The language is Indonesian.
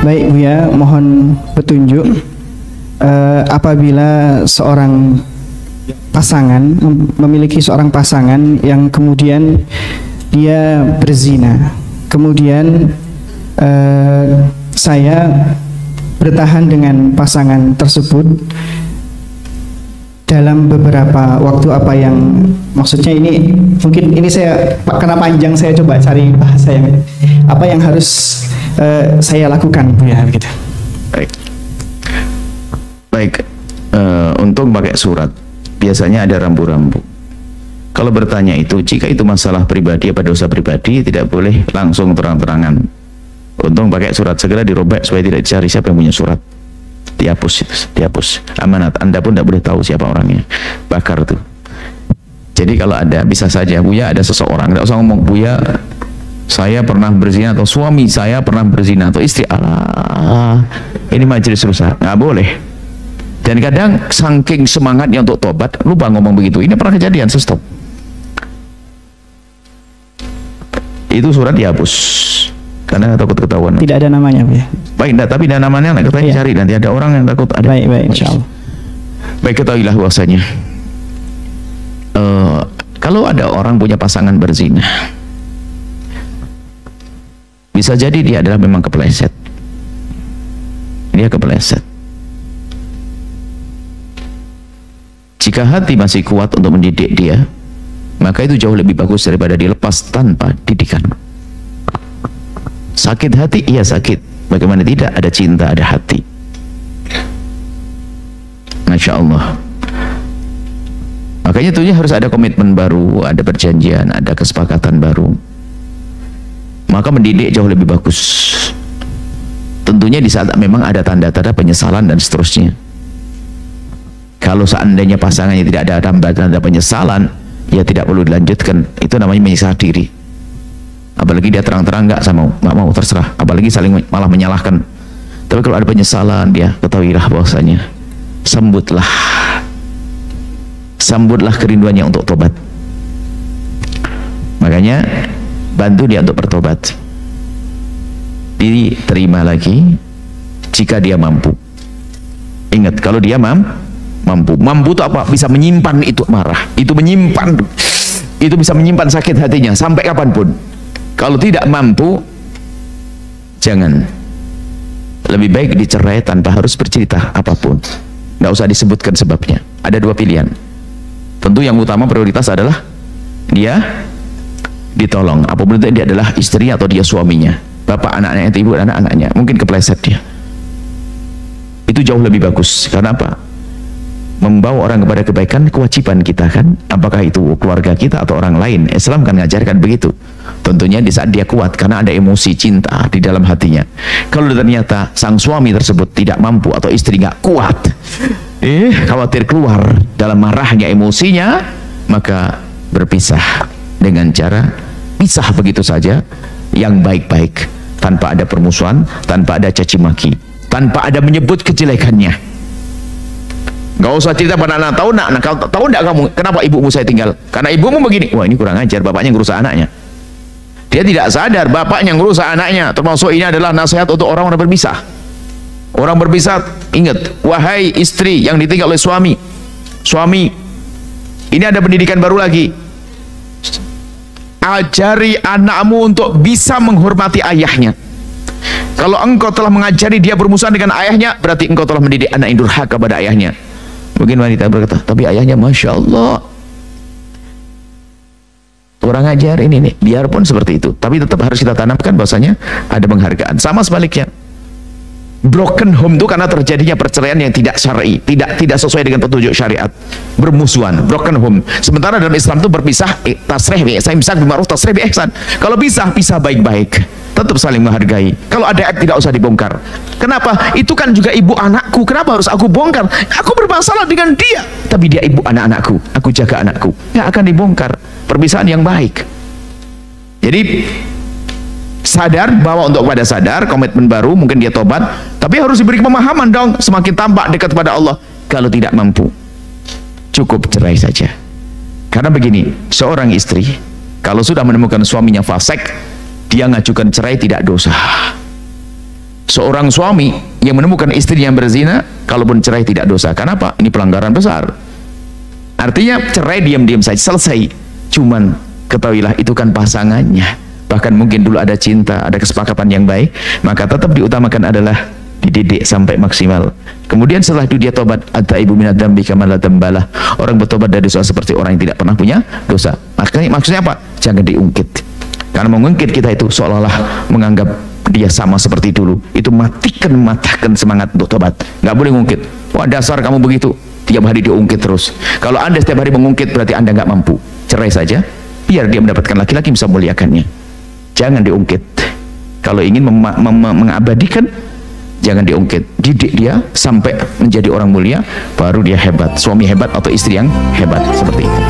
Baik Buya, mohon petunjuk. Apabila seorang pasangan memiliki seorang pasangan yang kemudian dia berzina, kemudian saya bertahan dengan pasangan tersebut dalam beberapa waktu, apa yang maksudnya ini, mungkin ini saya karena panjang, saya coba cari bahasa yang apa yang harus saya lakukan Buya gitu. Baik, untuk pakai surat biasanya ada rambu-rambu. Kalau bertanya itu, jika itu masalah pribadi apa dosa pribadi, tidak boleh langsung terang-terangan. Untung pakai surat, segera dirobek supaya tidak dicari siapa yang punya surat. Dihapus itu, dihapus. Amanat, Anda pun tidak boleh tahu siapa orangnya. Bakar tuh. Jadi kalau ada, bisa saja, Buya ada seseorang, tidak usah ngomong, Buya saya pernah berzina, atau suami saya pernah berzina, atau istri, Allah, ini majelis rusak, nggak boleh. Dan kadang saking semangatnya untuk tobat, lupa ngomong begitu. Ini pernah kejadian, stop. Itu surat dihapus karena takut ketahuan. Tidak ada namanya Buya. Baik, enggak, tapi ada namanya, kita cari, nanti ada orang yang takut ada. Baik, insyaallah. Baik, ketahuilah bahwasanya kalau ada orang punya pasangan berzina, bisa jadi dia adalah memang kepleset. Dia kepleset. Jika hati masih kuat untuk mendidik dia, maka itu jauh lebih bagus daripada dilepas tanpa didikan. Sakit hati, iya sakit. Bagaimana tidak, ada cinta, ada hati. Masya Allah. Makanya tentunya harus ada komitmen baru, ada perjanjian, ada kesepakatan baru. Maka mendidik jauh lebih bagus. Tentunya di saat memang ada tanda-tanda penyesalan dan seterusnya. Kalau seandainya pasangannya tidak ada tanda-tanda penyesalan, ya tidak perlu dilanjutkan. Itu namanya menyiksa diri. Apalagi dia terang-terang nggak mau, terserah. Apalagi saling malah menyalahkan. Tapi kalau ada penyesalan, dia ketahuilah bahwasanya sambutlah kerinduannya untuk tobat. Makanya bantu dia untuk bertobat. Diterima lagi jika dia mampu. Ingat, kalau dia mampu itu apa? Bisa menyimpan itu marah, itu bisa menyimpan sakit hatinya sampai kapanpun. Kalau tidak mampu, jangan. Lebih baik dicerai tanpa harus bercerita apapun, nggak usah disebutkan sebabnya. Ada dua pilihan. Tentu yang utama prioritas adalah dia ditolong, apapun itu, dia adalah istri atau dia suaminya, bapak anaknya, ibu anak-anaknya, mungkin kepleset dia. Itu jauh lebih bagus. Karena apa? Membawa orang kepada kebaikan kewajiban kita kan, apakah itu keluarga kita atau orang lain. Islam kan ngajarkan begitu. Tentunya di saat dia kuat, karena ada emosi cinta di dalam hatinya. Kalau ternyata sang suami tersebut tidak mampu atau istri nggak kuat, khawatir keluar dalam marahnya emosinya, maka berpisah dengan cara pisah begitu saja, yang baik-baik, tanpa ada permusuhan, tanpa ada caci maki, tanpa ada menyebut kejelekannya. Gak usah cerita pada anak, tahu enggak kamu kenapa ibumu saya tinggal? Karena ibumu begini. Wah, ini kurang ajar, bapaknya ngerusak anaknya. Dia tidak sadar bapaknya ngerusak anaknya. Termasuk ini adalah nasihat untuk orang-orang berpisah. Orang berpisah, ingat, wahai istri yang ditinggal oleh suami, ini ada pendidikan baru lagi. Ajari anakmu untuk bisa menghormati ayahnya. Kalau engkau telah mengajari dia bermusuhan dengan ayahnya, berarti engkau telah mendidik anak yang durhaka pada ayahnya. Mungkin wanita berkata, tapi ayahnya Masya Allah kurang ajar ini nih. Biarpun seperti itu, tapi tetap harus kita tanamkan bahwasanya ada penghargaan. Sama sebaliknya, broken home itu karena terjadinya perceraian yang tidak syar'i, tidak sesuai dengan petunjuk syariat, bermusuhan, broken home. Sementara dalam Islam itu berpisah, tasrih bi ihsan, imsak bil ma'ruf, tasrih bi ihsan. Kalau pisah baik-baik, tetap saling menghargai. Kalau ada aib tidak usah dibongkar. Kenapa? Itu kan juga ibu anakku, kenapa harus aku bongkar? Aku bermasalah dengan dia, tapi dia ibu anak-anakku, aku jaga anakku. Nggak akan dibongkar. Perpisahan yang baik. Jadi sadar, bahwa untuk pada sadar, komitmen baru, mungkin dia tobat, tapi harus diberi pemahaman dong, semakin tampak dekat kepada Allah. Kalau tidak mampu, cukup cerai saja. Karena begini, seorang istri kalau sudah menemukan suaminya fasik, dia ngajukan cerai tidak dosa. seorang suami yang menemukan istri yang berzina, kalaupun cerai tidak dosa. Kenapa? Ini pelanggaran besar. Artinya cerai diam-diam saja, selesai. Cuman ketahuilah itu kan pasangannya. Bahkan mungkin dulu ada cinta, ada kesepakatan yang baik, maka tetap diutamakan adalah dididik sampai maksimal. Kemudian setelah itu dia tobat. At-taibu minadz dzambi kaman la dzambalah. Orang bertobat dari dosa seperti orang yang tidak pernah punya dosa. Maksudnya apa? Jangan diungkit. Karena mengungkit kita itu seolah-olah menganggap dia sama seperti dulu. Itu matahkan semangat untuk tobat. Nggak boleh ngungkit. Wah, dasar kamu begitu. Tiap hari diungkit terus. Kalau Anda setiap hari mengungkit, berarti Anda nggak mampu. Cerai saja, biar dia mendapatkan laki-laki yang bisa memuliakannya. Jangan diungkit. Kalau ingin mengabadikan, jangan diungkit. Didik dia sampai menjadi orang mulia, baru dia hebat. Suami hebat atau istri yang hebat, seperti itu.